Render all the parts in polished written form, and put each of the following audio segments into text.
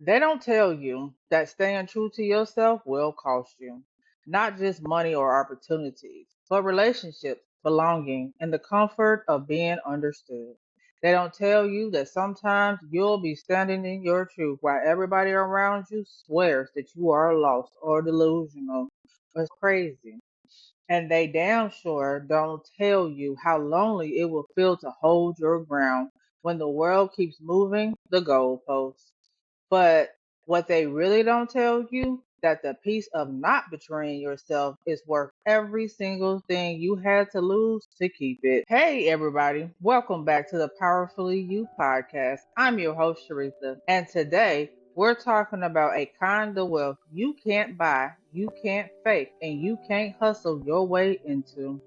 They don't tell you that staying true to yourself will cost you not just money or opportunities, but relationships, belonging, and the comfort of being understood. They don't tell you that sometimes you'll be standing in your truth while everybody around you swears that you are lost or delusional. It's crazy. And they damn sure don't tell you how lonely it will feel to hold your ground when the world keeps moving the goalposts. But what they really don't tell you, that the peace of not betraying yourself is worth every single thing you had to lose to keep it. Hey everybody, welcome back to the Powerfully You podcast. I'm your host Sharitha, and today we're talking about a kind of wealth you can't buy, you can't fake, and you can't hustle your way into.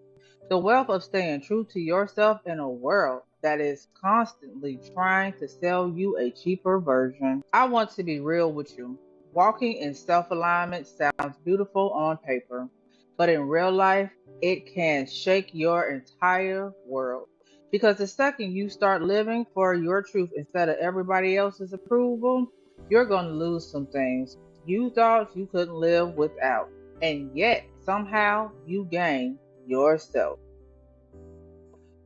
The wealth of staying true to yourself in a world that is constantly trying to sell you a cheaper version. I want to be real with you. Walking in self alignment sounds beautiful on paper, but in real life, it can shake your entire world. Because the second you start living for your truth instead of everybody else's approval, you're going to lose some things you thought you couldn't live without. And yet, somehow, you gain yourself.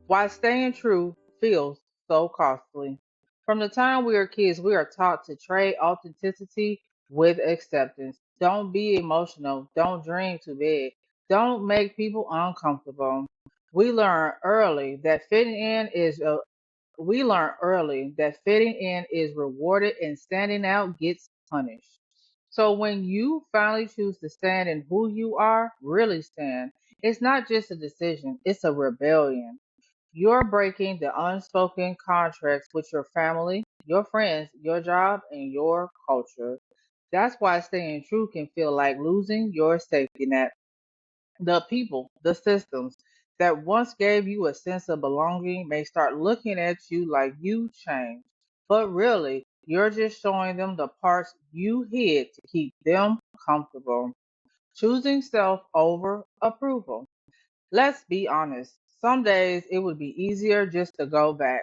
Why staying true feels so costly. From the time we are kids, we are taught to trade authenticity with acceptance. Don't be emotional. Don't dream too big. Don't make people uncomfortable. We learn early that fitting in is we learn early that fitting in is rewarded and standing out gets punished. So when you finally choose to stand in who you are, really stand, it's not just a decision, it's a rebellion. You're breaking the unspoken contracts with your family, your friends, your job, and your culture. That's why staying true can feel like losing your safety net. The people, the systems that once gave you a sense of belonging may start looking at you like you changed. But really, you're just showing them the parts you hid to keep them comfortable. Choosing self over approval. Let's be honest. Some days it would be easier just to go back,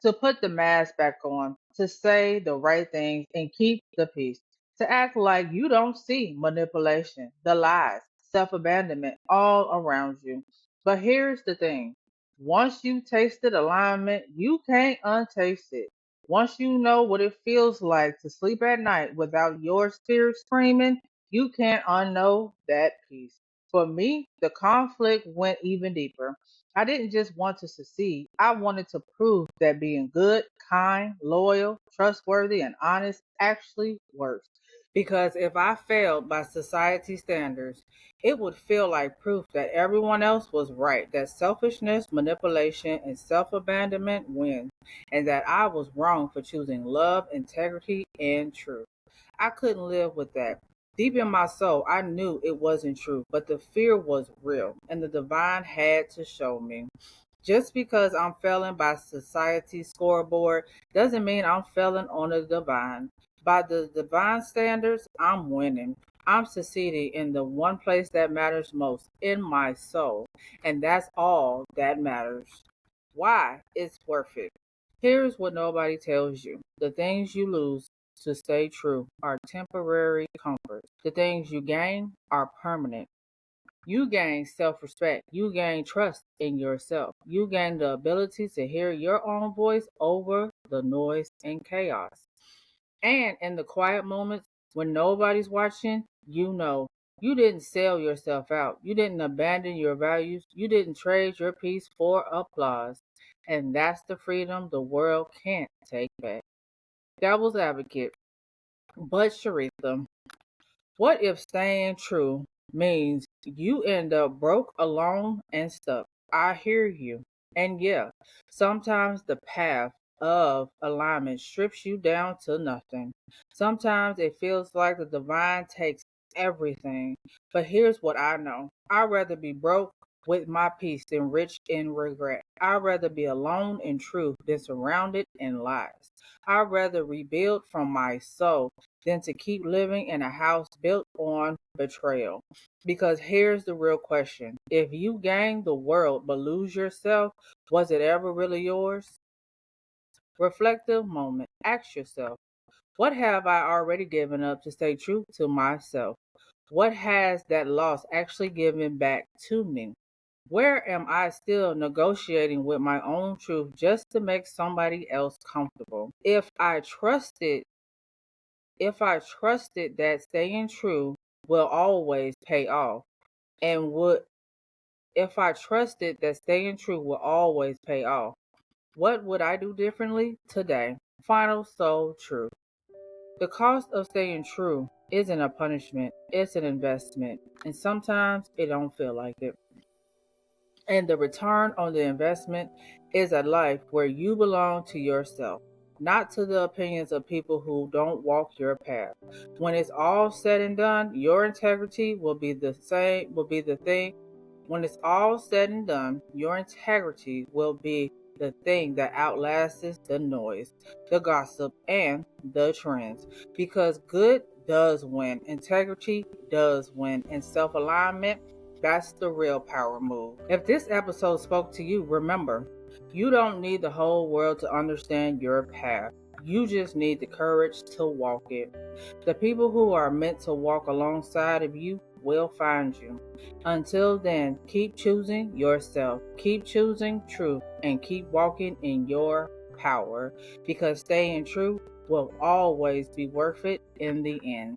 to put the mask back on, to say the right things and keep the peace, to act like you don't see manipulation, the lies, self abandonment all around you. But here's the thing, once you tasted alignment, you can't untaste it. Once you know what it feels like to sleep at night without your spirit screaming, you can't unknow that peace. For me, the conflict went even deeper. I didn't just want to succeed, I wanted to prove that being good, kind, loyal, trustworthy, and honest actually works. Because if I failed by society standards, it would feel like proof that everyone else was right, that selfishness, manipulation, and self abandonment win, and that I was wrong for choosing love, integrity, and truth. I couldn't live with that. Deep in my soul, I knew it wasn't true, but the fear was real, and the divine had to show me. Just because I'm failing by society's scoreboard doesn't mean I'm failing on the divine. By the divine standards, I'm winning. I'm succeeding in the one place that matters most, in my soul. And that's all that matters. Why? It's worth it. Here's what nobody tells you: the things you lose to stay true are temporary comforts, the things you gain are permanent. You gain self respect. You gain trust in yourself. You gain the ability to hear your own voice over the noise and chaos. And in the quiet moments when nobody's watching, you know you didn't sell yourself out. You didn't abandon your values. You didn't trade your peace for applause. And that's the freedom the world can't take back. Devil's advocate. But Sharitha, what if staying true means you end up broke, alone, and stuck? I hear you. And yeah, sometimes the path of alignment strips you down to nothing. Sometimes it feels like the divine takes everything. But here's what I know: I'd rather be broke with my peace than rich in regret. I'd rather be alone in truth than surrounded in lies. I'd rather rebuild from my soul than to keep living in a house built on betrayal. Because here's the real question: if you gain the world but lose yourself, was it ever really yours? Reflective moment. Ask yourself, What have I already given up to stay true to myself? What has that loss actually given back to me? Where am I still negotiating with my own truth just to make somebody else comfortable? If I trusted that staying true will always pay off, and would if I trusted that staying true will always pay off, what would I do differently today? Final soul truth. The cost of staying true isn't a punishment, it's an investment. And sometimes it don't feel like it. And the return on the investment is a life where you belong to yourself, not to the opinions of people who don't walk your path. When it's all said and done, your integrity will be the thing. When it's all said and done, your integrity will be the thing that outlasts the noise, the gossip, and the trends. Because good does win, integrity does win, and self alignment, that's the real power move. If this episode spoke to you, remember, you don't need the whole world to understand your path. You just need the courage to walk it. The people who are meant to walk alongside of you will find you. Until then, keep choosing yourself, keep choosing truth, and keep walking in your power because staying true will always be worth it in the end.